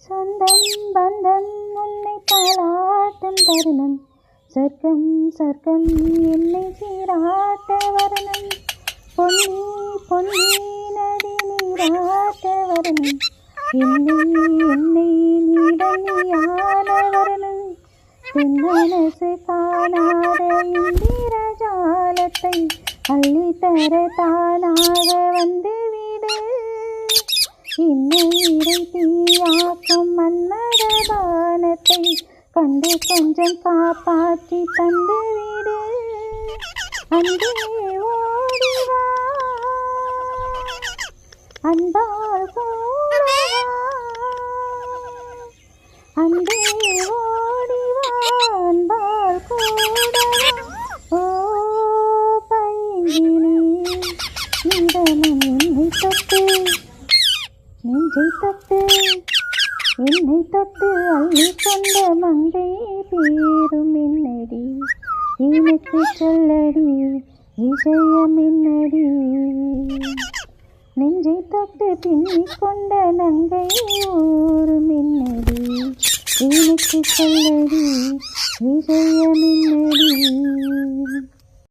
சொந்தம் பந்தம் உன்னை தாளாட்டும் தருணம் சொர்க்கம் சொர்க்கம் என்னை சீராட்ட வரணும் பொன்னி பொன்னி நதி நீராட்ட வரணும் என்னை என்னை நீடம் நீயான வரணும் என் மனசு காணாத இந்திரஜாலத்தை அள்ளித்தர தானாக வந்து விடு என்னை தீயாக்கும் மன்மத பானத்தை கண்டு கொஞ்சம் காப்பாற்றி தந்து விடு அன்பே ஓடிவா அன்பால் கூடவா அன்பே ஓடிவா அன்பால் கூடவா ஓ பைங்கிளி நிதமும் என்னை தொட்டு நெஞ்சை தொட்டு என்னை தொட்டு அள்ளி கொண்ட மங்கை பேரும் என்னடி எனக்கு சொல்லடி விஷயம் என்னடி நெஞ்சை தொட்டு பின்னிக் கொண்ட நங்கை ஊரும் என்னடி எனக்கு சொல்லடி விஷயம் என்னடி